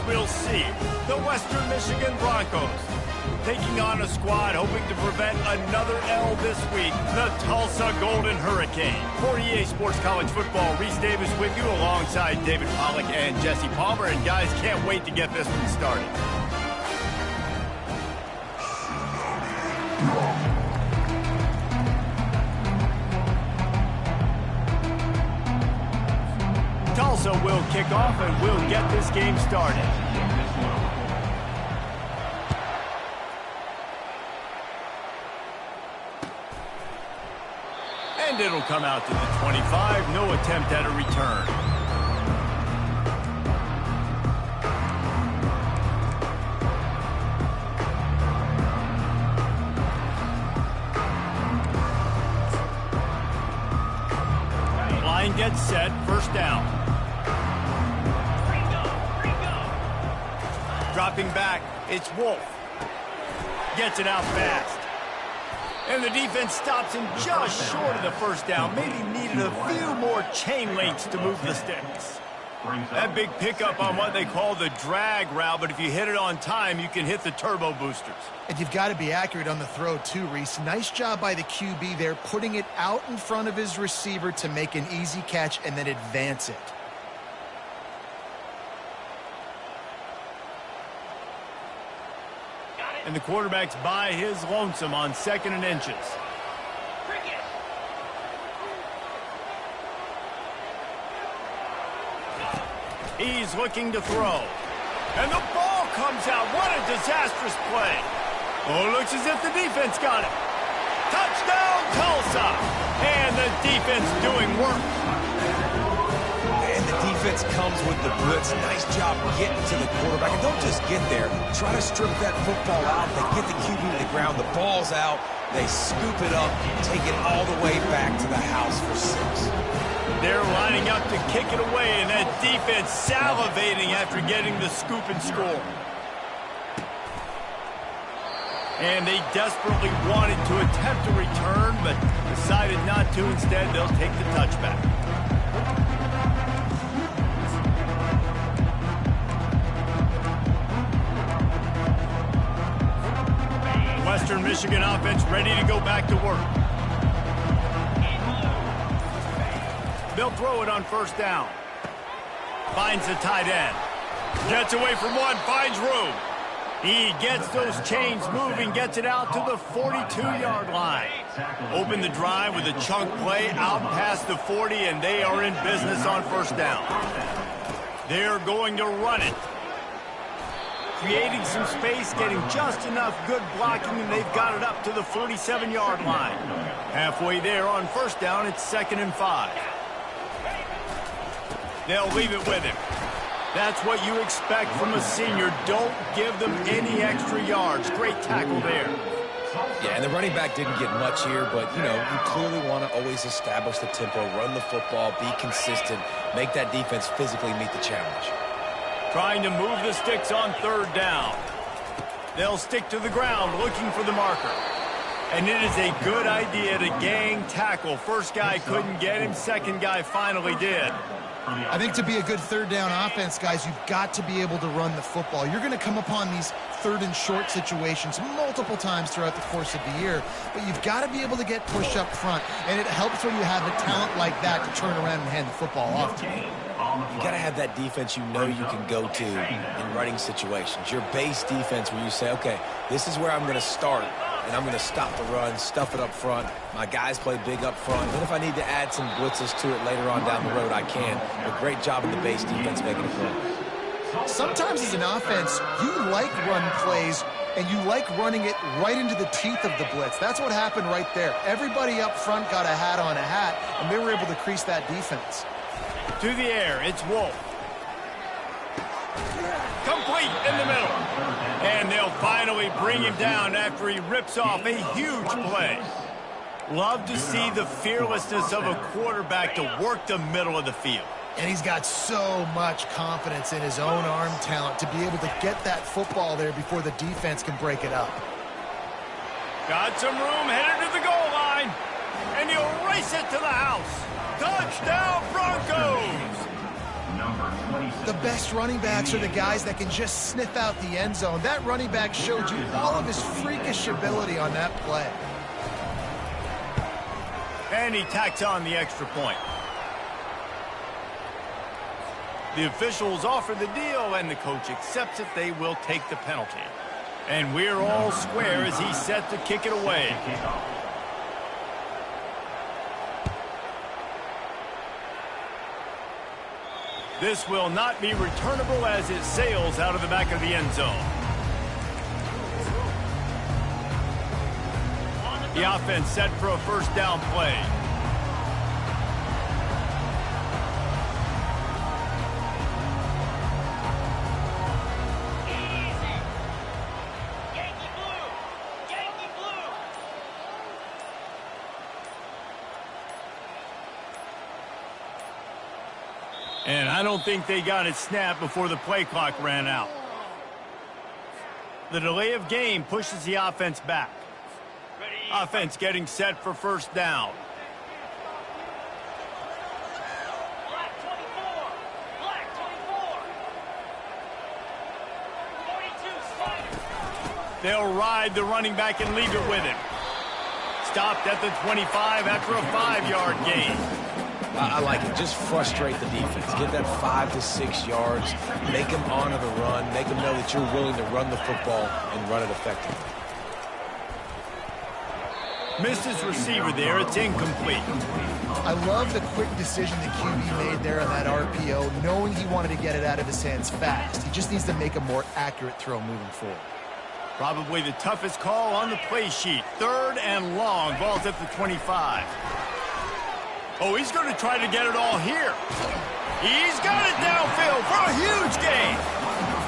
we'll see. The Western Michigan Broncos taking on a squad hoping to prevent another L this week, the Tulsa Golden Hurricane. For EA Sports College Football, Reese Davis with you alongside David Pollack and Jesse Palmer. And guys, can't wait to get this one started. Tulsa will kick off and we'll get this game started. And it'll come out to the 25. No attempt at a return. Line gets set. First down. Dropping back. It's Wolf. Gets it out fast. And the defense stops him just short of the first down. Maybe needed a few more chain links to move the sticks. That big pickup on what they call the drag route, but if you hit it on time, you can hit the turbo boosters. And you've got to be accurate on the throw too, Reese. Nice job by the QB there, putting it out in front of his receiver to make an easy catch and then advance it. And the quarterback's by his lonesome on 2nd and inches. He's looking to throw. And the ball comes out. What a disastrous play. Oh, looks as if the defense got it. Touchdown, Tulsa. And the defense doing work. And the defense comes with the blitz. Nice job getting to the quarterback. And don't just get there. Try to strip that football out. They get the QB to the ground. The ball's out. They scoop it up, take it all the way back to the house for 6. They're lining up to kick it away, and that defense salivating after getting the scoop and score. And they desperately wanted to attempt a return, but decided not to. Instead, they'll take the touchback. Western Michigan offense ready to go back to work. They'll throw it on first down. Finds the tight end. Gets away from one, finds room. He gets those chains moving, gets it out to the 42-yard line. Open the drive with a chunk play out past the 40, and they are in business on first down. They're going to run it. Creating some space, getting just enough good blocking, and they've got it up to the 47-yard line. Halfway there on first down, it's 2nd and 5. They'll leave it with him. That's what you expect from a senior. Don't give them any extra yards. Great tackle there. Yeah, and the running back didn't get much here, but, you know, you clearly want to always establish the tempo, run the football, be consistent, make that defense physically meet the challenge. Trying to move the sticks on third down. They'll stick to the ground looking for the marker. And it is a good idea to gang tackle. First guy couldn't get him, second guy finally did. I think to be a good third down offense, guys, you've got to be able to run the football. You're going to come upon these third and short situations multiple times throughout the course of the year, but you've got to be able to get push up front, and it helps when you have a talent like that to turn around and hand the football off to you. You got to have that defense you know you can go to in running situations. Your base defense where you say, okay, this is where I'm going to start, and I'm going to stop the run, stuff it up front. My guys play big up front. Then if I need to add some blitzes to it later on down the road, I can. A great job in the base defense making it work. Sometimes as an offense, you like run plays, and you like running it right into the teeth of the blitz. That's what happened right there. Everybody up front got a hat on a hat, and they were able to crease that defense. To the air, it's Wolf. Complete in the middle. And they'll finally bring him down after he rips off a huge play. Love to see the fearlessness of a quarterback to work the middle of the field. And he's got so much confidence in his own arm talent to be able to get that football there before the defense can break it up. Got some room, headed to the goal line. And he'll race it to the house. Touchdown, Broncos! The best running backs are the guys that can just sniff out the end zone. That running back showed you all of his freakish ability on that play. And he tacks on the extra point. The officials offer the deal, and the coach accepts it. They will take the penalty. And we're all square as he's set to kick it away. This will not be returnable as it sails out of the back of the end zone. The offense set for a first down play. And I don't think they got it snapped before the play clock ran out. The delay of game pushes the offense back. Offense getting set for first down. Black 24. Black 24. 42 Spiders. They'll ride the running back and leave it with him. Stopped at the 25 after a 5-yard gain. I like it. Just frustrate the defense. Get that 5 to 6 yards. Make them honor the run. Make them know that you're willing to run the football and run it effectively. Missed his receiver there. It's incomplete. I love the quick decision the QB made there on that RPO, knowing he wanted to get it out of his hands fast. He just needs to make a more accurate throw moving forward. Probably the toughest call on the play sheet. 3rd and long. Ball's at the 25. Oh, he's going to try to get it all here. He's got it downfield for a huge gain.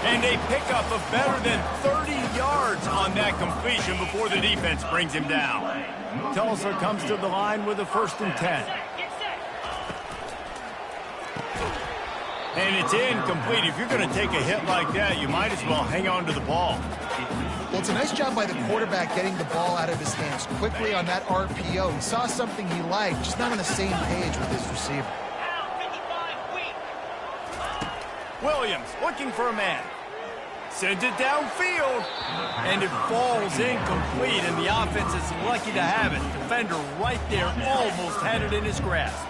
And they pick up a better than 30 yards on that completion before the defense brings him down. Tulsa comes to the line with a 1st and 10. And it's incomplete. If you're going to take a hit like that, you might as well hang on to the ball. Well, it's a nice job by the quarterback getting the ball out of his hands quickly on that RPO. He saw something he liked, just not on the same page with his receiver. Williams looking for a man. Sends it downfield. And it falls incomplete, and the offense is lucky to have it. Defender right there almost had it in his grasp.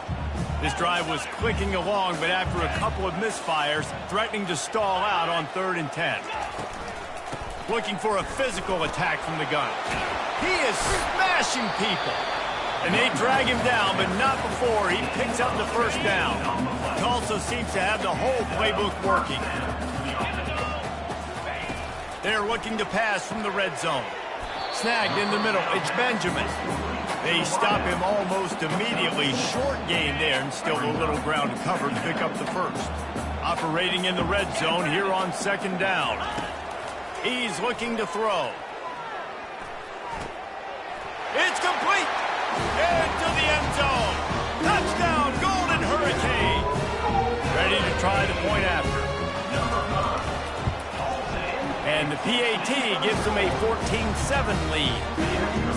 This drive was clicking along, but after a couple of misfires, threatening to stall out on 3rd and 10. Looking for a physical attack from the gun. He is smashing people. And they drag him down, but not before he picks up the first down. Tulsa seems to have the whole playbook working. They're looking to pass from the red zone. Snagged in the middle. It's Benjamin. They stop him almost immediately. Short gain there, and still a little ground to cover to pick up the first. Operating in the red zone here on 2nd down. He's looking to throw. It's complete. Into the end zone. Touchdown, Golden Hurricane. Ready to try the point after. And the PAT gives them a 14-7 lead.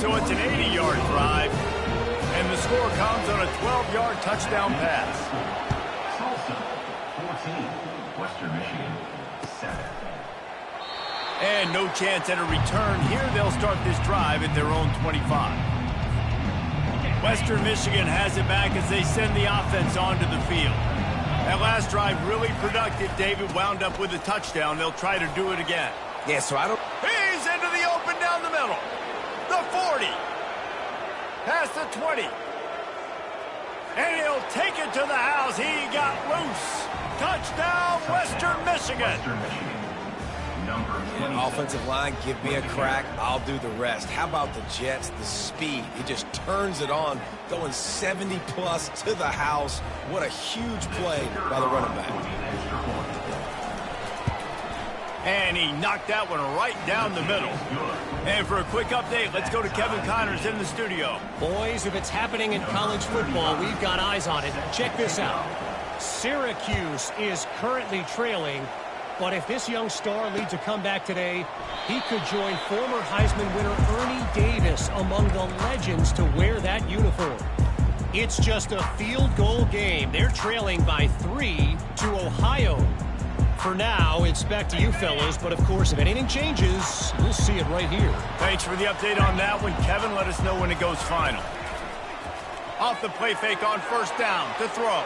So it's an 80-yard drive. And the score comes on a 12-yard touchdown pass. Tulsa, 14. Western Michigan, 7. And no chance at a return here. They'll start this drive at their own 25. Western Michigan has it back as they send the offense onto the field. That last drive really productive. David wound up with a touchdown. They'll try to do it again. Yeah, so I don't... He's into the open down the middle. The 40. Past the 20. And he'll take it to the house. He got loose. Touchdown, Western Michigan. Western Michigan. Offensive line, give me a crack. I'll do the rest. How about the Jets? The speed. He just turns it on, going 70-plus to the house. What a huge play by the running back. And he knocked that one right down the middle. And for a quick update, let's go to Kevin Connors in the studio. Boys, if it's happening in college football, we've got eyes on it. Check this out. Syracuse is currently trailing. But if this young star leads a comeback today, he could join former Heisman winner Ernie Davis among the legends to wear that uniform. It's just a field goal game. They're trailing by 3 to Ohio. For now, it's back to you fellows, but of course, if anything changes, we'll see it right here. Thanks for the update on that one, Kevin. Let us know when it goes final. Off the play fake on first down to throw.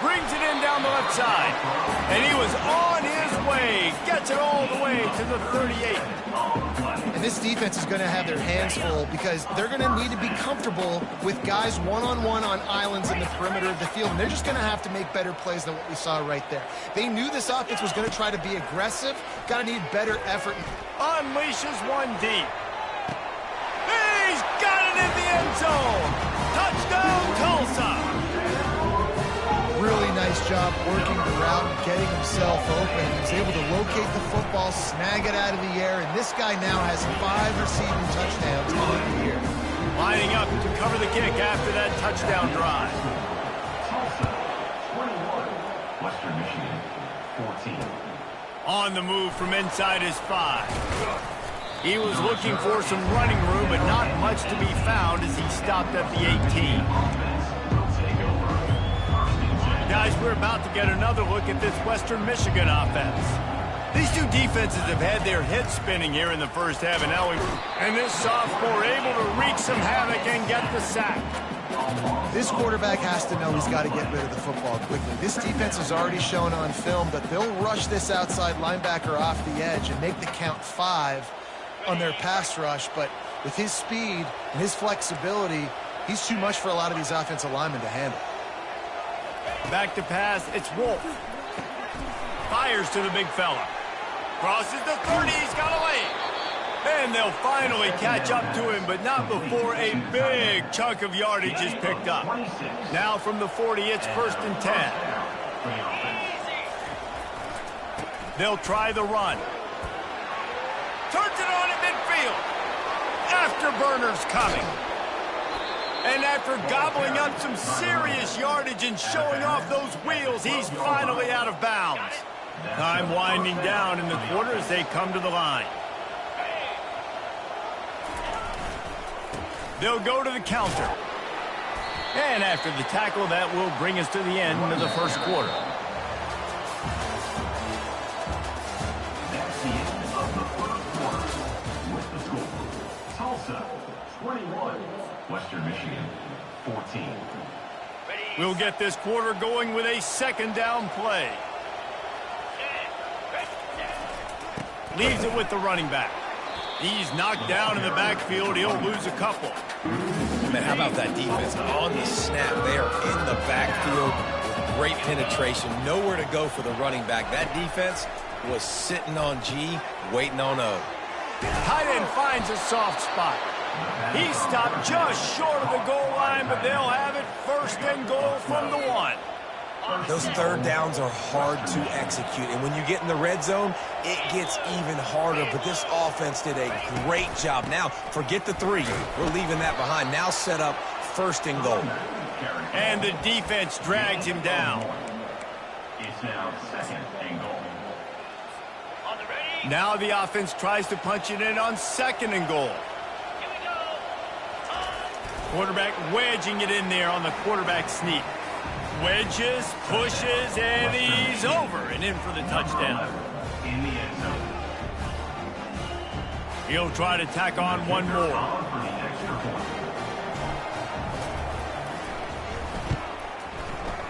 Brings it in down the left side. And he was on his way. Gets it all the way to the 38. And this defense is going to have their hands full because they're going to need to be comfortable with guys one-on-one on islands in the perimeter of the field. And they're just going to have to make better plays than what we saw right there. They knew this offense was going to try to be aggressive. Got to need better effort. Unleashes one deep. He's got it in the end zone. Touchdown, Tulsa. Really nice job working the route and getting himself open. He was able to locate the football, snag it out of the air, and this guy now has 5 receiving touchdowns on the year. Lining up to cover the kick after that touchdown drive. Tulsa, 21. Western Michigan, 14. On the move from inside his 5. He was looking for some running room, but not much to be found as he stopped at the 18. Guys, we're about to get another look at this Western Michigan offense. These two defenses have had their heads spinning here in the first half, and this sophomore able to wreak some havoc and get the sack. This quarterback has to know he's got to get rid of the football quickly. This defense has already shown on film that they'll rush this outside linebacker off the edge and make the count 5 on their pass rush, but with his speed and his flexibility, he's too much for a lot of these offensive linemen to handle. Back to pass, it's Wolf. Fires to the big fella. Crosses the 30, he's got a lane. And they'll finally catch up to him, but not before a big chunk of yardage is picked up. Now from the 40, it's 1st and 10. They'll try the run. Turns it on at midfield. Afterburners coming. And after gobbling up some serious yardage and showing off those wheels, he's finally out of bounds. Time winding down in the quarter as they come to the line. They'll go to the counter. And after the tackle, that will bring us to the end of the first quarter. That's the end of the first quarter. With the score, Tulsa, 21. Western Michigan, 14. We'll get this quarter going with a 2nd down play. Leaves it with the running back. He's knocked down in the backfield. He'll lose a couple. Man, how about that defense? On the snap, they are in the backfield with great penetration. Nowhere to go for the running back. That defense was sitting on G, waiting on O. Tight end finds a soft spot. He stopped just short of the goal line, but they'll have it 1st and goal from the 1. Those 3rd downs are hard to execute, and when you get in the red zone, it gets even harder, but this offense did a great job. Now, forget the 3. We're leaving that behind. Now set up 1st and goal. And the defense drags him down. It's now 2nd and goal. Now the offense tries to punch it in on 2nd and goal. Quarterback wedging it in there on the quarterback sneak. Wedges, pushes, and he's over and in for the touchdown. In the end zone. He'll try to tack on one more. For the extra point.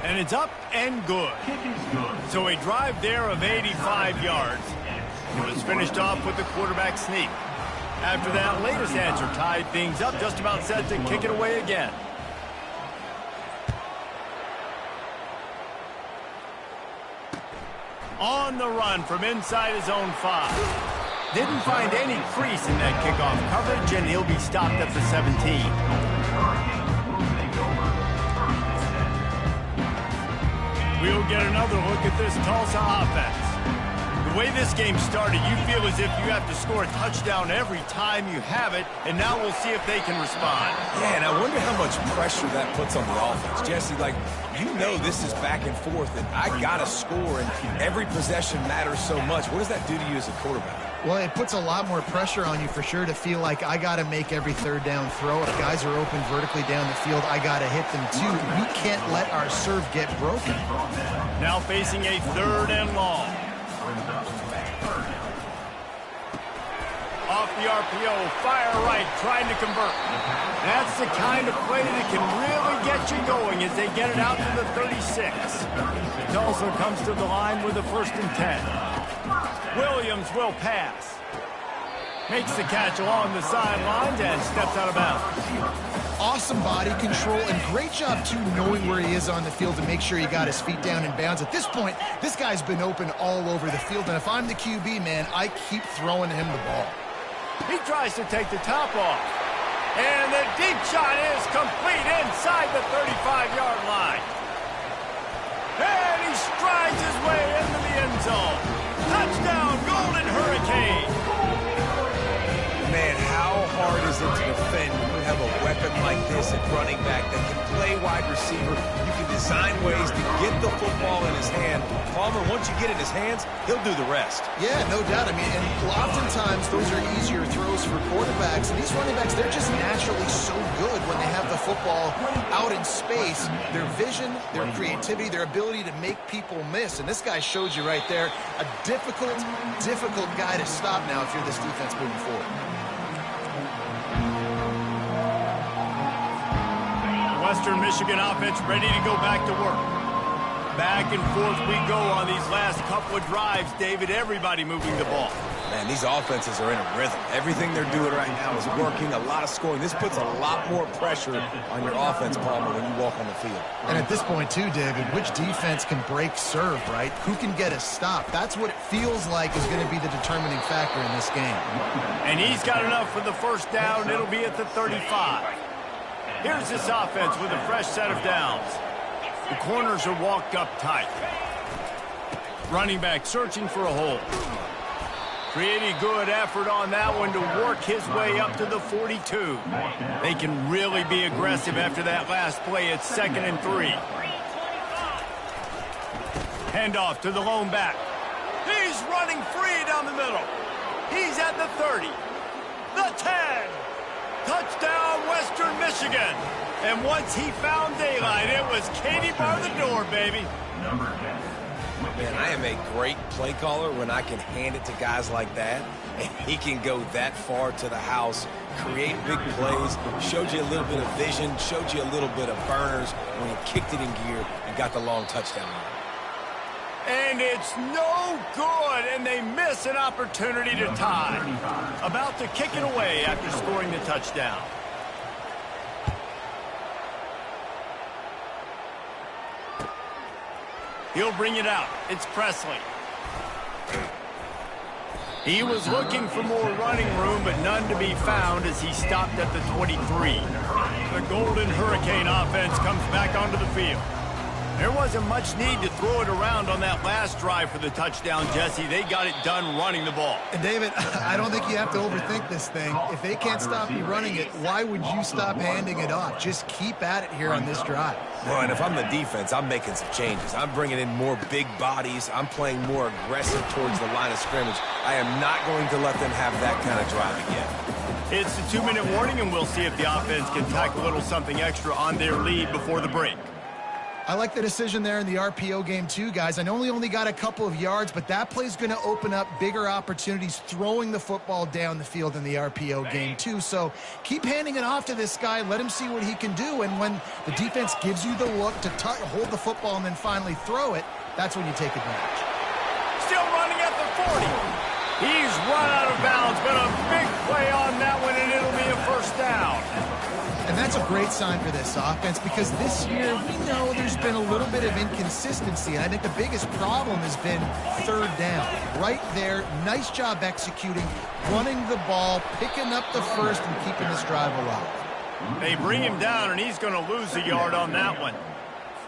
And it's up and good. Kick is good. So a drive there of 85 yards. It was finished off with the quarterback sneak. After that latest answer tied things up, just about set to kick it away again. On the run from inside his own 5. Didn't find any crease in that kickoff coverage, and he'll be stopped at the 17. We'll get another look at this Tulsa offense. The way this game started, you feel as if you have to score a touchdown every time you have it, and now we'll see if they can respond. Yeah, and I wonder how much pressure that puts on the offense. Jesse, like, you know this is back and forth, and I got to score, and every possession matters so much. What does that do to you as a quarterback? Well, it puts a lot more pressure on you for sure to feel like I got to make every third down throw. If guys are open vertically down the field, I got to hit them too. We can't let our serve get broken. Now facing a 3rd and long. Off the RPO, fire right, trying to convert. That's the kind of play that can really get you going as they get it out to the 36. Tulsa comes to the line with a 1st and 10. Williams will pass. Makes the catch along the sidelines and steps out of bounds. Awesome body control and great job, too, knowing where he is on the field to make sure he got his feet down in bounds. At this point, this guy's been open all over the field, and if I'm the QB, man, I keep throwing him the ball. He tries to take the top off. And the deep shot is complete inside the 35-yard line. And he strides his way into the end zone. Touchdown, Golden Hurricane. Man, how hard is it to defend when you have a weapon like this at running back that can play wide receiver? You can design ways to get the football in his hand. Palmer, once you get it in his hands, he'll do the rest. Yeah, no doubt. I mean, and oftentimes those are easier throws for quarterbacks. And these running backs, they're just naturally so good when they have the football out in space. Their vision, their creativity, their ability to make people miss. And this guy showed you right there, a difficult guy to stop now if you're this defense moving forward. Western Michigan offense ready to go back to work. Back and forth we go on these last couple of drives, David. Everybody moving the ball. Man, these offenses are in a rhythm. Everything they're doing right now is working. A lot of scoring. This puts a lot more pressure on your offense, Palmer, when you walk on the field. And at this point, too, David, which defense can break serve, right? Who can get a stop? That's what it feels like is going to be the determining factor in this game. And he's got enough for the 1st down. It'll be at the 35. Here's this offense with a fresh set of downs. The corners are walked up tight. Running back searching for a hole. Pretty good effort on that one to work his way up to the 42. They can really be aggressive after that last play. It's 2nd and 3. Handoff to the lone back. He's running free down the middle. He's at the 30. The 10. Touchdown, Western Michigan. And once he found daylight, it was Katie bar the door, baby. Man, I am a great play caller when I can hand it to guys like that. And he can go that far to the house, create big plays, showed you a little bit of vision, showed you a little bit of burners when he kicked it in gear and got the long touchdown. And it's no good, and they miss an opportunity to tie. About to kick it away after scoring the touchdown. He'll bring it out. It's Presley. He was looking for more running room, but none to be found as he stopped at the 23. The Golden Hurricane offense comes back onto the field. There wasn't much need to throw it around on that last drive for the touchdown, Jesse. They got it done running the ball. And David, I don't think you have to overthink this thing. If they can't stop you running it, why would you stop handing it off? Just keep at it here on this drive. Well, and if I'm the defense, I'm making some changes. I'm bringing in more big bodies. I'm playing more aggressive towards the line of scrimmage. I am not going to let them have that kind of drive again. It's the 2-minute warning, and we'll see if the offense can tack a little something extra on their lead before the break. I like the decision there in the RPO game too, guys. I know he only got a couple of yards, but that play's going to open up bigger opportunities throwing the football down the field in the RPO game too. So keep handing it off to this guy. Let him see what he can do. And when the defense gives you the look to hold the football and then finally throw it, that's when you take advantage. Still running at the 40. He's run out of bounds, but a big play on that one, and it'll be a 1st down. And that's a great sign for this offense because this year we know there's been a little bit of inconsistency. And I think the biggest problem has been 3rd down. Right there, nice job executing, running the ball, picking up the 1st, and keeping this drive alive. They bring him down, and he's going to lose a yard on that one.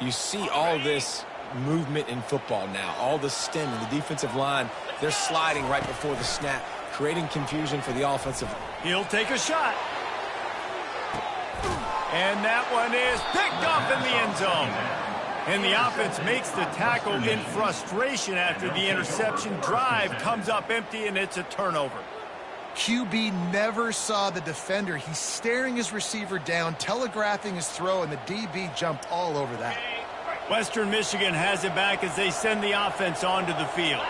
You see all this movement in football now, all the stemming. The defensive line They're sliding right before the snap, creating confusion for the offensive. He'll take a shot. And that one is picked up in the end zone. And the offense makes the tackle in frustration after the interception. Drive comes up empty, and it's a turnover. QB never saw the defender. He's staring his receiver down, telegraphing his throw, and the DB jumped all over that. Western Michigan has it back as they send the offense onto the field.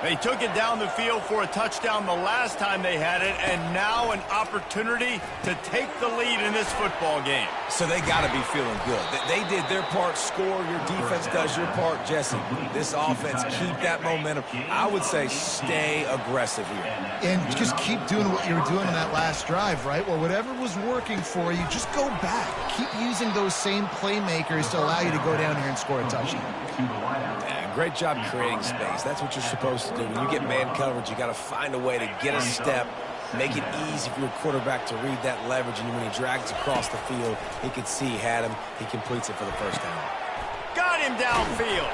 They took it down the field for a touchdown the last time they had it, and now an opportunity to take the lead in this football game. So they got to be feeling good. They did their part, score. Your defense does your part, Jesse. This offense, keep that momentum. I would say stay aggressive here. And just keep doing what you were doing on that last drive, right? Well, whatever was working for you, just go back. Keep using those same playmakers to allow you to go down here and score a touchdown. Yeah, great job creating space. That's what you're supposed to do. When you get man coverage, you got to find a way to get a step, make it easy for your quarterback to read that leverage, and when he drags across the field, he can see he had him. He completes it for the first down. Got him downfield.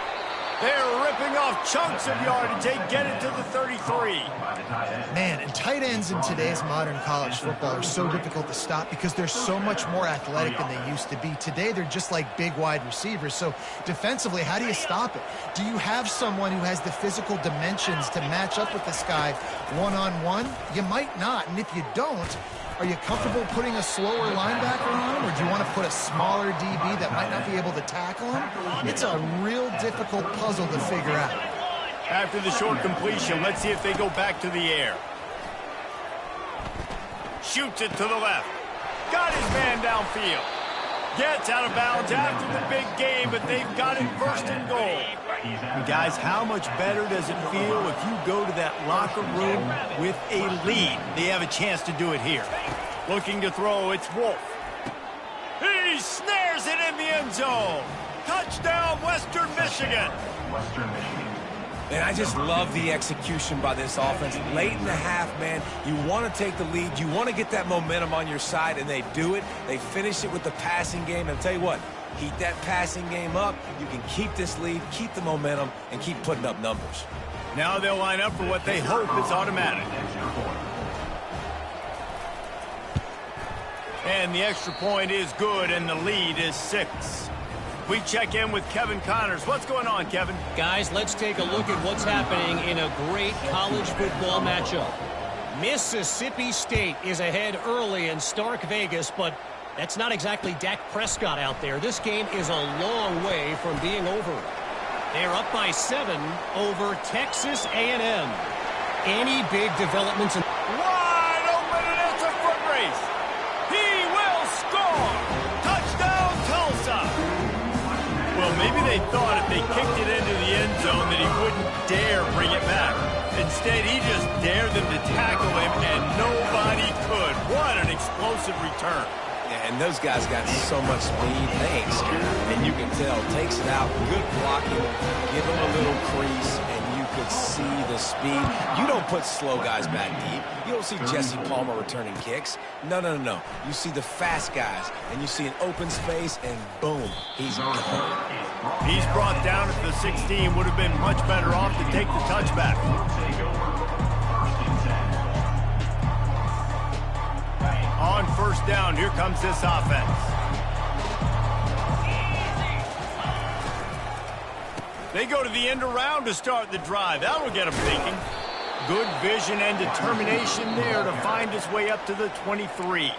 They're ripping off chunks of yardage. They get it to the 33. Man, and tight ends in today's modern college football are so difficult to stop because they're so much more athletic than they used to be. Today, they're just like big wide receivers. So defensively, how do you stop it? Do you have someone who has the physical dimensions to match up with this guy one-on-one? You might not, and if you don't, are you comfortable putting a slower linebacker on him, or do you want to put a smaller DB that might not be able to tackle him? It's a real difficult puzzle to figure out. After the short completion, let's see if they go back to the air. Shoots it to the left. Got his man downfield. Gets out of bounds after the big game, but they've got it first and goal. And guys, how much better does it feel if you go to that locker room with a lead? They have a chance to do it here. Looking to throw, it's Wolf. He snares it in the end zone. Touchdown, Western Michigan. Western Michigan. And I just love the execution by this offense. Late in the half, man, you want to take the lead. You want to get that momentum on your side, and they do it. They finish it with the passing game. And I'll tell you what, heat that passing game up. You can keep this lead, keep the momentum, and keep putting up numbers. Now they'll line up for what they hope is automatic. And the extra point is good, and the lead is 6. We check in with Kevin Connors. What's going on, Kevin? Guys, let's take a look at what's happening in a great college football matchup. Mississippi State is ahead early in Stark Vegas, but that's not exactly Dak Prescott out there. This game is a long way from being over. They're up by 7 over Texas A&M. Any big developments in... Wide open, and it's a foot race. He will score. Touchdown, Tulsa. Well, maybe they thought if they kicked it into the end zone that he wouldn't dare bring it back. Instead, he just dared them to tackle him, and nobody could. What an explosive return. Yeah, and those guys got so much speed. They ain't scared. And you can tell, takes it out, good blocking, give him a little crease, and you could see the speed. You don't put slow guys back deep. You don't see Jesse Palmer returning kicks. No. You see the fast guys, and you see an open space, and boom, he's gone. He's brought down at the 16. Would have been much better off to take the touchback. On first down, here comes this offense. They go to the end around to start the drive. That'll get them thinking. Good vision and determination there to find his way up to the 23.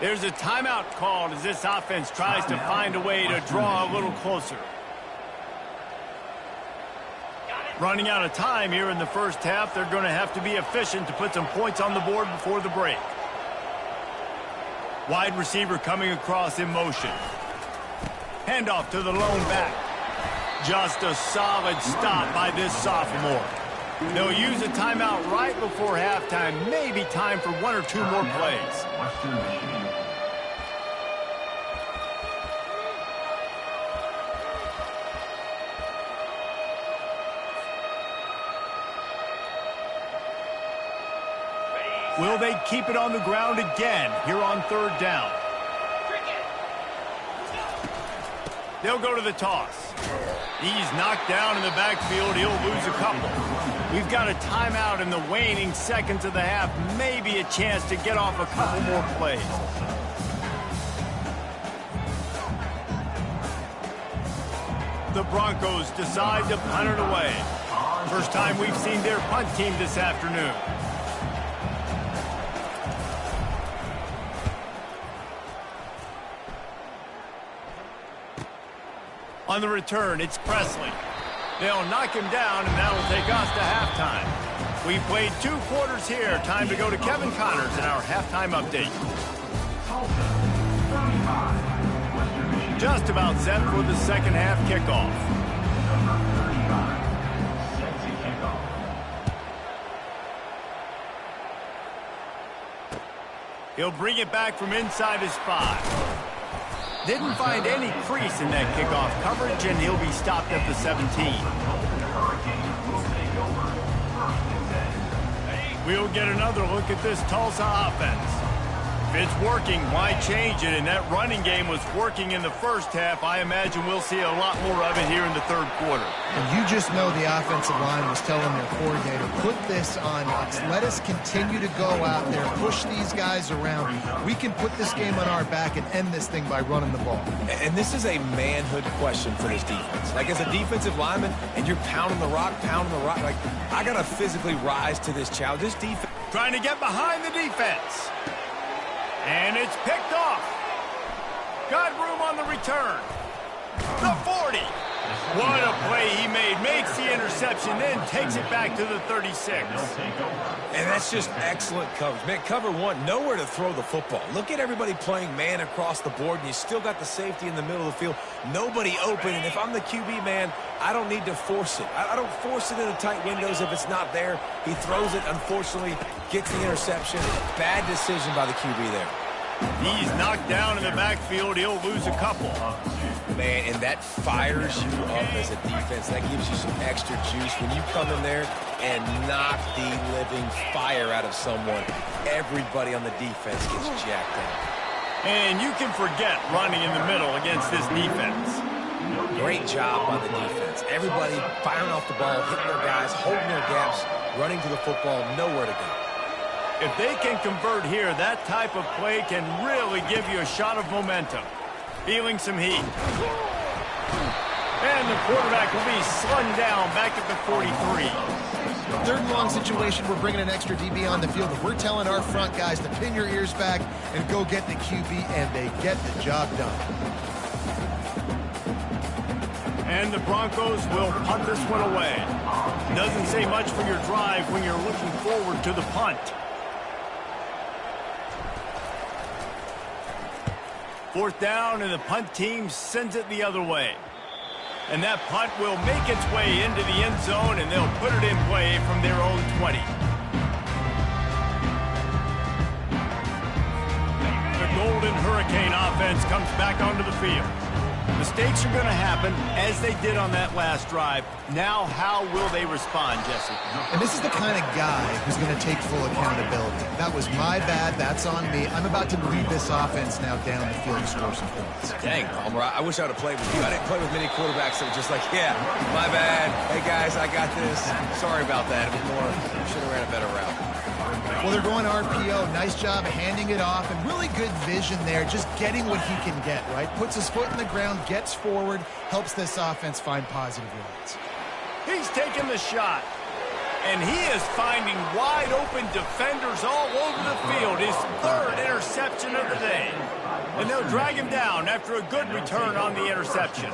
There's a timeout called as this offense tries to find a way to draw a little closer. Running out of time here in the first half. They're going to have to be efficient to put some points on the board before the break. Wide receiver coming across in motion. Handoff to the lone back. Just a solid stop by this sophomore. They'll use a timeout right before halftime. Maybe time for 1 or 2 more plays. Western Michigan. Will they keep it on the ground again here on third down? They'll go to the toss. He's knocked down in the backfield. He'll lose a couple. We've got a timeout in the waning seconds of the half. Maybe a chance to get off a couple more plays. The Broncos decide to punt it away. First time we've seen their punt team this afternoon. On the return, it's Presley. They'll knock him down, and that'll take us to halftime. We played 2 quarters here. Time to go to Kevin Connors in our halftime update. Just about set for the second half kickoff. He'll bring it back from inside his 5. Didn't find any crease in that kickoff coverage, and he'll be stopped at the 17. We'll get another look at this Tulsa offense. If it's working, why change it? And that running game was working in the first half. I imagine we'll see a lot more of it here in the third quarter. And you just know the offensive line was telling their coordinator, put this on us. Let us continue to go out there, push these guys around. We can put this game on our back and end this thing by running the ball. And this is a manhood question for this defense. Like, as a defensive lineman, and you're pounding the rock, like, I got to physically rise to this challenge. This defense... Trying to get behind the defense. And it's picked off. Got room on the return. The 40. What a play he made. Makes the interception, then takes it back to the 36. And that's just excellent coverage. Man, cover 1, nowhere to throw the football. Look at everybody playing man across the board, and you still got the safety in the middle of the field. Nobody open, and if I'm the QB, man, I don't need to force it. I don't force it into tight windows if it's not there. He throws it, unfortunately, gets the interception. Bad decision by the QB there. He's knocked down in the backfield. He'll lose a couple. Man, and that fires you up as a defense. That gives you some extra juice. When you come in there and knock the living fire out of someone, everybody on the defense gets jacked up. And you can forget running in the middle against this defense. Great job by the defense. Everybody firing off the ball, hitting their guys, holding their gaps, running to the football, nowhere to go. If they can convert here, that type of play can really give you a shot of momentum. Feeling some heat. And the quarterback will be slung down back at the 43. 3rd and long situation, we're bringing an extra DB on the field. We're telling our front guys to pin your ears back and go get the QB, and they get the job done. And the Broncos will punt this one away. Doesn't say much for your drive when you're looking forward to the punt. 4th down, and the punt team sends it the other way. And that punt will make its way into the end zone, and they'll put it in play from their own 20. The Golden Hurricane offense comes back onto the field. Mistakes are going to happen, as they did on that last drive. Now, how will they respond, Jesse? And this is the kind of guy who's going to take full accountability. That was my bad. That's on me. I'm about to lead this offense now down the field to score some points. Dang, Palmer, I wish I would have played with you. I didn't play with many quarterbacks that were just like, yeah, my bad. Hey, guys, I got this. Sorry about that. It was more, should have ran a better route. Well, they're going RPO. Nice job handing it off, and really good vision there, just getting what he can get, right? Puts his foot in the ground, gets forward, helps this offense find positive yards. He's taking the shot, and he is finding wide-open defenders all over the field. His 3rd interception of the day. And they'll drag him down after a good return on the interception.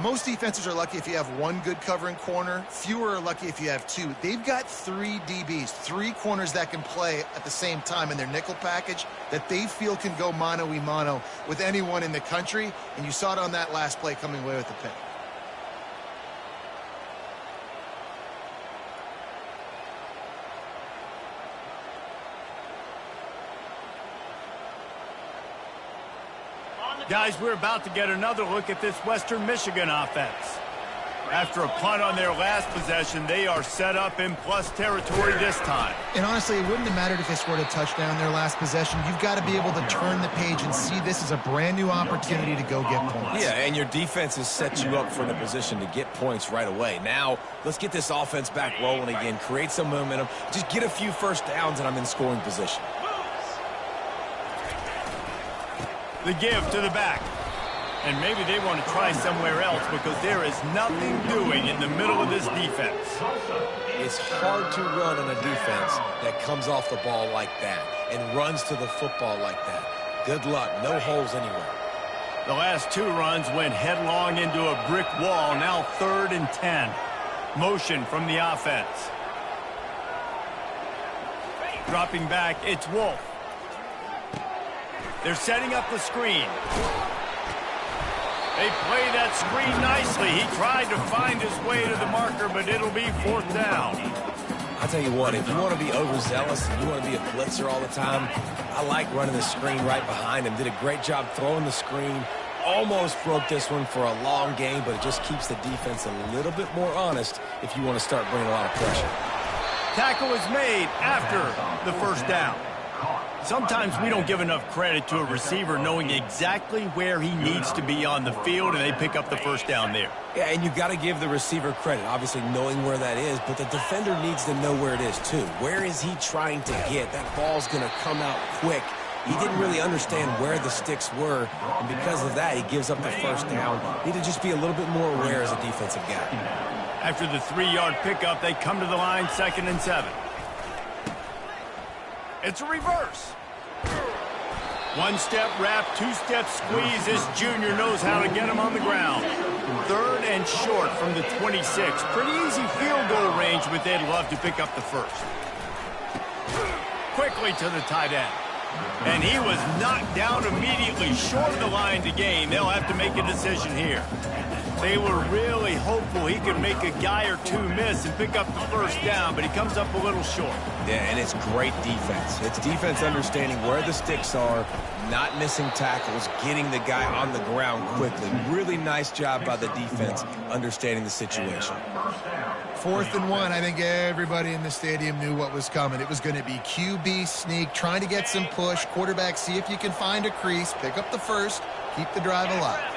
Most defenses are lucky if you have 1 good covering corner. Fewer are lucky if you have 2. They've got 3 DBs, 3 corners that can play at the same time in their nickel package that they feel can go mano-a-mano with anyone in the country. And you saw it on that last play coming away with the pick. Guys, we're about to get another look at this Western Michigan offense. After a punt on their last possession, they are set up in plus territory this time. And honestly, it wouldn't have mattered if they scored a touchdown their last possession. You've got to be able to turn the page and see this as a brand new opportunity to go get points. Yeah, and your defense has set you up for the position to get points right away. Now, let's get this offense back rolling again, create some momentum, just get a few first downs, and I'm in scoring position. The give to the back. And maybe they want to try somewhere else because there is nothing doing in the middle of this defense. It's hard to run on a defense that comes off the ball like that and runs to the football like that. Good luck. No holes anywhere. The last 2 runs went headlong into a brick wall. Now 3rd and 10. Motion from the offense. Dropping back, it's Wolf. They're setting up the screen. They play that screen nicely. He tried to find his way to the marker, but it'll be 4th down. I'll tell you what, if you want to be overzealous and you want to be a blitzer all the time, I like running the screen right behind him. Did a great job throwing the screen. Almost broke this one for a long game, but it just keeps the defense a little bit more honest if you want to start bringing a lot of pressure. Tackle is made after the first down. Sometimes we don't give enough credit to a receiver knowing exactly where he needs to be on the field, and they pick up the first down there. Yeah, and you've got to give the receiver credit, obviously knowing where that is, but the defender needs to know where it is too. Where is he trying to get? That ball's going to come out quick. He didn't really understand where the sticks were, and because of that, he gives up the first down. Need to just be a little bit more aware as a defensive guy. After the 3-yard pickup, they come to the line, 2nd and 7. It's a reverse. 1-step wrap, 2-step squeeze. This junior knows how to get him on the ground. 3rd and short from the 26. Pretty easy field goal range, but they'd love to pick up the first. Quickly to the tight end. And he was knocked down immediately, short of the line to gain. They'll have to make a decision here. They were really hopeful he could make a guy or 2 miss and pick up the first down, but he comes up a little short. Yeah, and it's great defense. It's defense understanding where the sticks are, not missing tackles, getting the guy on the ground quickly. Really nice job by the defense understanding the situation. 4th and 1. I think everybody in the stadium knew what was coming. It was going to be QB sneak, trying to get some push. Quarterback, see if you can find a crease, pick up the first, keep the drive alive.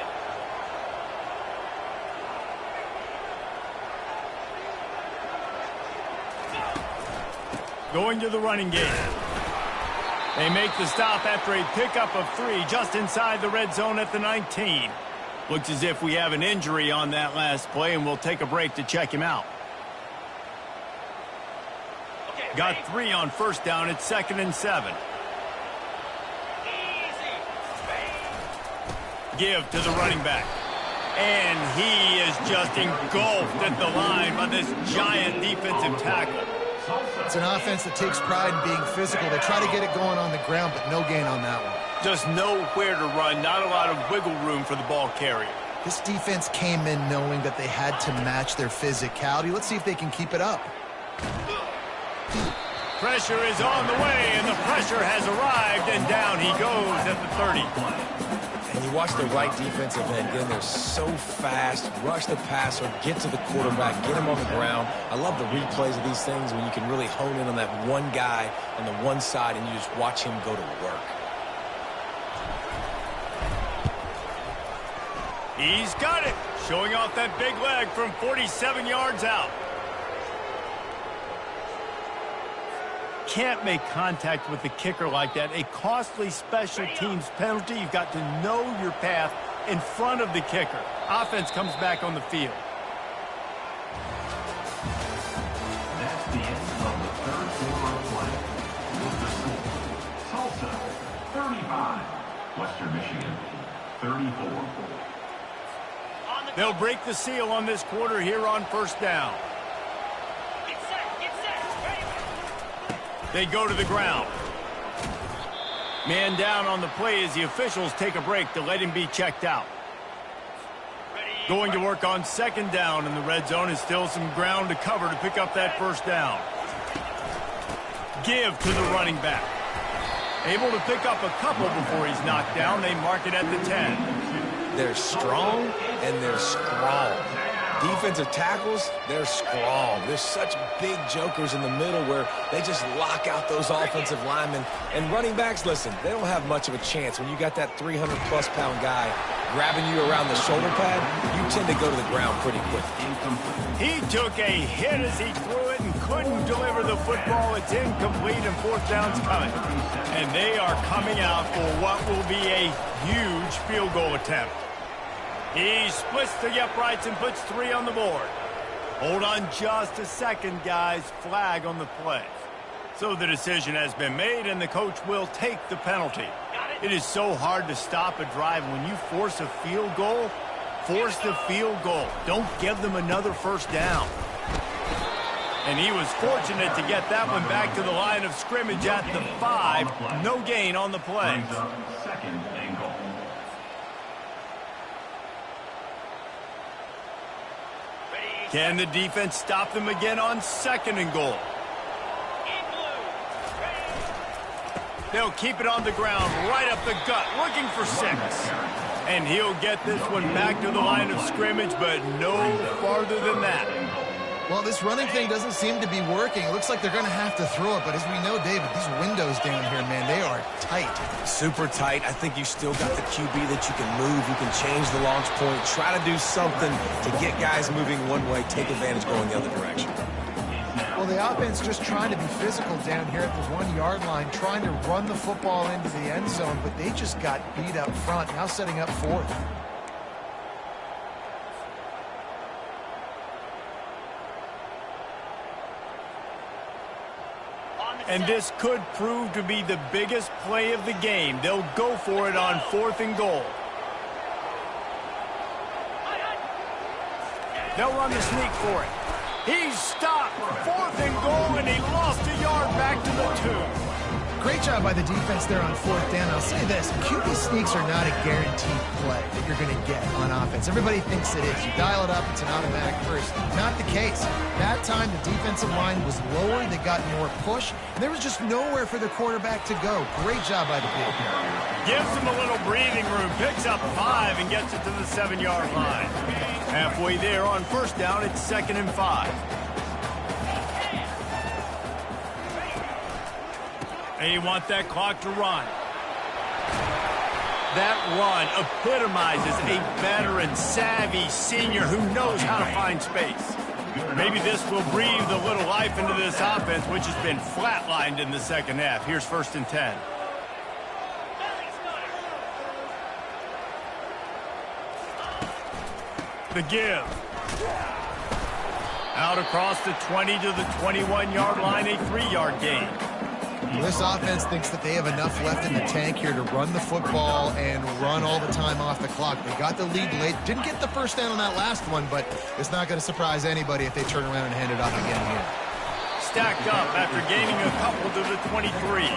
Going to the running game. They make the stop after a pickup of 3 just inside the red zone at the 19. Looks as if we have an injury on that last play, and we'll take a break to check him out. Got 3 on first down. It's 2nd and 7. Give to the running back. And he is just engulfed at the line by this giant defensive tackle. It's an offense that takes pride in being physical. They try to get it going on the ground, but no gain on that one. Just nowhere to run, not a lot of wiggle room for the ball carrier. This defense came in knowing that they had to match their physicality. Let's see if they can keep it up. Pressure is on the way, and the pressure has arrived, and down he goes at the 30. And you watch the right defensive end get in there so fast, rush the passer, get to the quarterback, get him on the ground. I love the replays of these things when you can really hone in on that one guy on the one side and you just watch him go to work. He's got it, showing off that big leg from 47 yards out. Can't make contact with the kicker like that. A costly special teams penalty. You've got to know your path in front of the kicker. Offense comes back on the field. That's the end of the 3rd quarter of play. With the score, Tulsa 35, Western Michigan 34. They'll break the seal on this quarter here on first down. They go to the ground. Man down on the play as the officials take a break to let him be checked out. Going to work on 2nd down in the red zone. Is still some ground to cover to pick up that first down. Give to the running back. Able to pick up a couple before he's knocked down. They mark it at the 10. They're strong and they're strong. Defensive tackles, they're strong. There's such big jokers in the middle where they just lock out those offensive linemen. And running backs, listen, they don't have much of a chance. When you got that 300-plus pound guy grabbing you around the shoulder pad, you tend to go to the ground pretty quickly. He took a hit as he threw it and couldn't deliver the football. It's incomplete and fourth down's coming. And they are coming out for what will be a huge field goal attempt. He splits the uprights and puts 3 on the board. Hold on just a second, guys. Flag on the play. So the decision has been made, and the coach will take the penalty. It is so hard to stop a drive. When you force a field goal, force the field goal. Don't give them another first down. And he was fortunate to get that one back to the line of scrimmage at the 5. No gain on the play. Second and goal. Can the defense stop them again on second and goal? They'll keep it on the ground, right up the gut, looking for 6. And he'll get this one back to the line of scrimmage, but no farther than that. Well, this running thing doesn't seem to be working. It looks like they're going to have to throw it, but as we know, David, these windows down here, man, they are tight. Super tight. I think you still got the QB that you can move. You can change the launch point, try to do something to get guys moving one way, take advantage going the other direction. Well, the offense just trying to be physical down here at the 1-yard line, trying to run the football into the end zone, but they just got beat up front, now setting up 4th. And this could prove to be the biggest play of the game. They'll go for it on 4th and goal. They'll run the sneak for it. He's stopped. 4th and goal, and he lost a yard back to the 2. Great job by the defense there on 4th down. I'll say this, QB sneaks are not a guaranteed play that you're going to get on offense. Everybody thinks it is. You dial it up, it's an automatic first. Not the case. That time, the defensive line was lower. They got more push, and there was just nowhere for the quarterback to go. Great job by the big. Gives him a little breathing room, picks up 5, and gets it to the 7-yard line. Halfway there on 1st down, it's 2nd and 5. They want that clock to run. That run epitomizes a veteran, savvy senior who knows how to find space. Maybe this will breathe a little life into this offense, which has been flatlined in the second half. Here's 1st and 10. The give. Out across the 20 to the 21-yard line, a 3-yard gain. This offense thinks that they have enough left in the tank here to run the football and run all the time off the clock. They got the lead late. Didn't get the first down on that last one, but it's not going to surprise anybody if they turn around and hand it off again here. Stacked up after gaining a couple to the 23.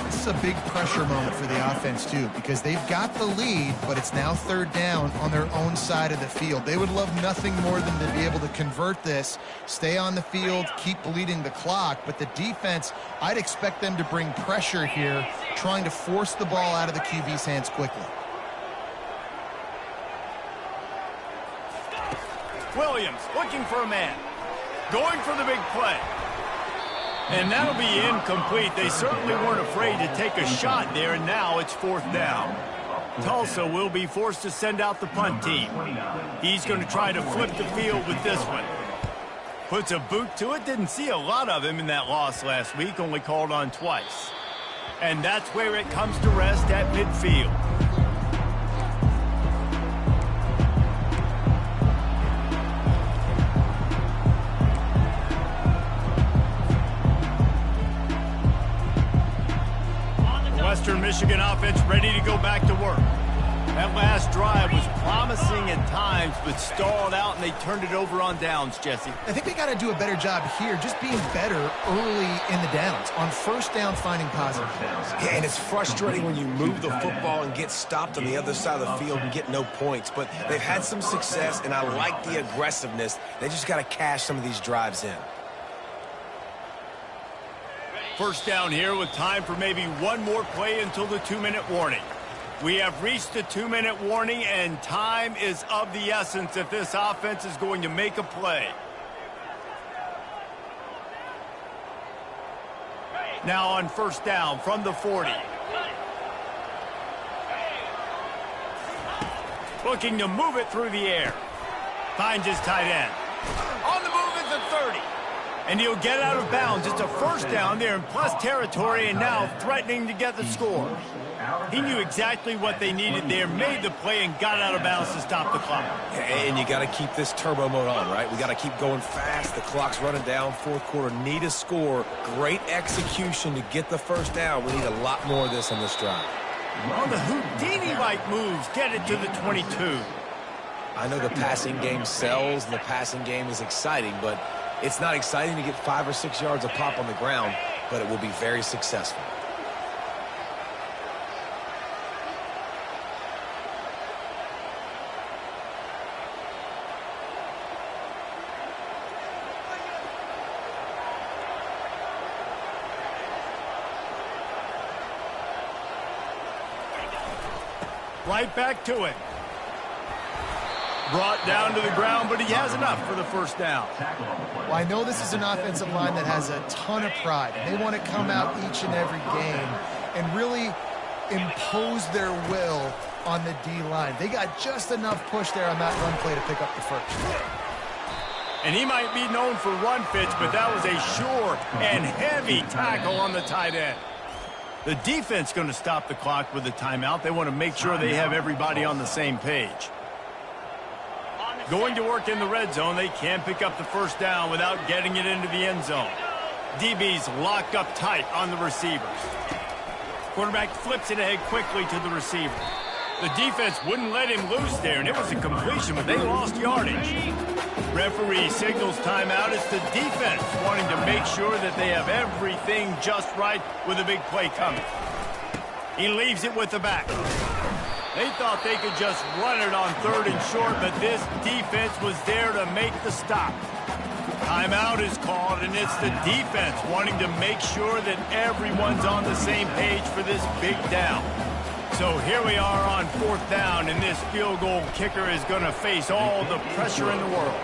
This is a big pressure moment for the offense, too, because they've got the lead, but it's now 3rd down on their own side of the field. They would love nothing more than to be able to convert this, stay on the field, keep bleeding the clock, but the defense, I'd expect them to bring pressure here, trying to force the ball out of the QB's hands quickly. Williams looking for a man, going for the big play. And that'll be incomplete. They certainly weren't afraid to take a shot there, and now it's 4th down. Tulsa will be forced to send out the punt team. He's going to try to flip the field with this one. Puts a boot to it. Didn't see a lot of him in that loss last week, only called on twice. And that's where it comes to rest at midfield. Western Michigan offense ready to go back to work. That last drive was promising at times, but stalled out, and they turned it over on downs, Jesse. I think they got to do a better job here, just being better early in the downs. On 1st down, finding positive. Yeah, and it's frustrating when you move the football and get stopped on the other side of the field and get no points. But they've had some success, and I like the aggressiveness. They just got to cash some of these drives in. 1st down here with time for maybe one more play until the 2-minute warning. We have reached the 2-minute warning, and time is of the essence if this offense is going to make a play. Now on first down from the 40. Looking to move it through the air. Finds his tight end. On the move is the 30. And he'll get out of bounds. It's a first down there in plus territory, and now threatening to get the score. He knew exactly what they needed there, made the play, and got out of bounds to stop the clock. And you got to keep this turbo mode on, right? We got to keep going fast. The clock's running down. Fourth quarter, need a score. Great execution to get the first down. We need a lot more of this on this drive. On the Houdini-like moves, get it to the 22. I know the passing game sells and the passing game is exciting, but it's not exciting to get 5 or 6 yards of pop on the ground, but it will be very successful. Right back to it. Brought down to the ground, but he has enough for the first down. Well, I know this is an offensive line that has a ton of pride. They want to come out each and every game and really impose their will on the D-line. They got just enough push there on that run play to pick up the first. And he might be known for run fits, but that was a sure and heavy tackle on the tight end. The defense going to stop the clock with a timeout. They want to make sure they have everybody on the same page. Going to work in the red zone. They can't pick up the first down without getting it into the end zone. DB's locked up tight on the receivers. Quarterback flips it ahead quickly to the receiver. The defense wouldn't let him loose there, and it was a completion, but they lost yardage. Referee signals timeout. It's the defense wanting to make sure that they have everything just right with a big play coming. He leaves it with the back. They thought they could just run it on 3rd and short, but this defense was there to make the stop. Timeout is called, and it's the defense wanting to make sure that everyone's on the same page for this big down. So here we are on 4th down, and this field goal kicker is going to face all the pressure in the world.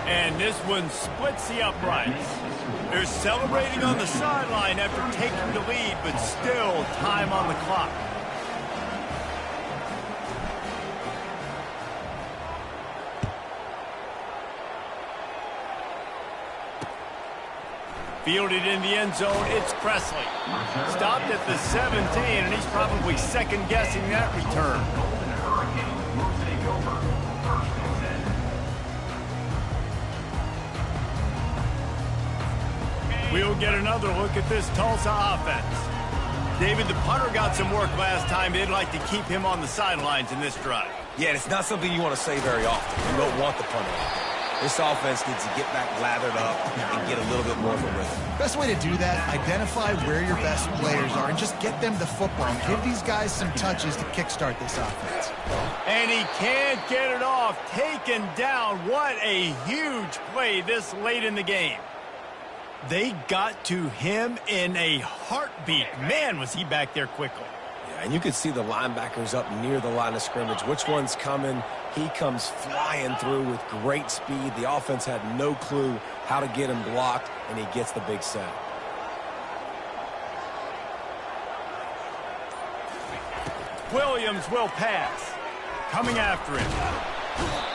And this one splits the uprights. They're celebrating on the sideline after taking the lead, but still time on the clock. Fielded in the end zone, it's Presley. Stopped at the 17, and he's probably second-guessing that return. We'll get another look at this Tulsa offense. David, the punter got some work last time. They'd like to keep him on the sidelines in this drive. Yeah, and it's not something you want to say very often. You don't want the punter. This offense needs to get back lathered up and get a little bit more of a rhythm. Best way to do that, identify where your best players are and just get them the football. Give these guys some touches to kickstart this offense. And he can't get it off. Taken down. What a huge play this late in the game. They got to him in a heartbeat. Man, was he back there quickly. Yeah, and you could see the linebackers up near the line of scrimmage. Which one's coming? He comes flying through with great speed. The offense had no clue how to get him blocked, and he gets the big sack. Williams will pass. Coming after him.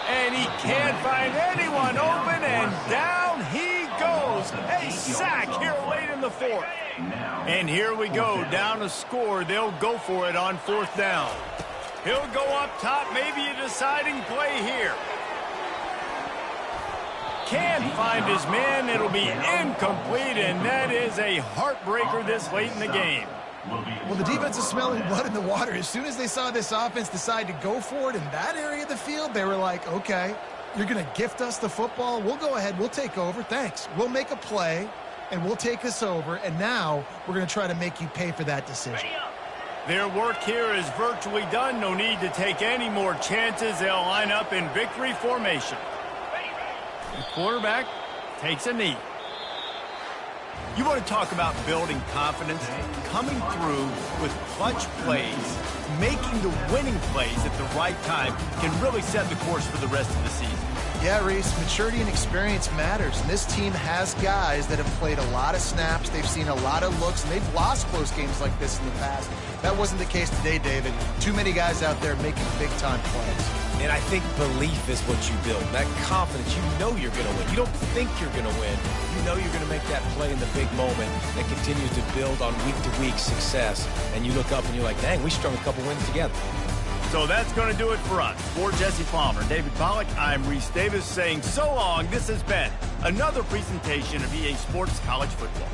And he can't find anyone open, and down he goes. A sack here late in the 4th. And here we go, down a score. They'll go for it on 4th down. He'll go up top, maybe a deciding play here. Can't find his man. It'll be incomplete, and that is a heartbreaker this late in the game. Well, the defense is smelling blood in the water. As soon as they saw this offense decide to go for it in that area of the field, they were like, okay, you're going to gift us the football. We'll go ahead. We'll take over. Thanks. We'll make a play, and we'll take us over, and now we're going to try to make you pay for that decision. Their work here is virtually done. No need to take any more chances. They'll line up in victory formation. The quarterback takes a knee. You want to talk about building confidence? Coming through with clutch plays, making the winning plays at the right time can really set the course for the rest of the season. Yeah, Reese, maturity and experience matters, and this team has guys that have played a lot of snaps, they've seen a lot of looks, and they've lost close games like this in the past. That wasn't the case today, David. Too many guys out there making big-time plays. And I think belief is what you build. That confidence, you know you're going to win. You don't think you're going to win. You know you're going to make that play in the big moment that continues to build on week-to-week success. And you look up and you're like, dang, we strung a couple wins together. So that's going to do it for us. For Jesse Palmer, David Pollack, I'm Reese Davis saying so long. This has been another presentation of EA Sports College Football.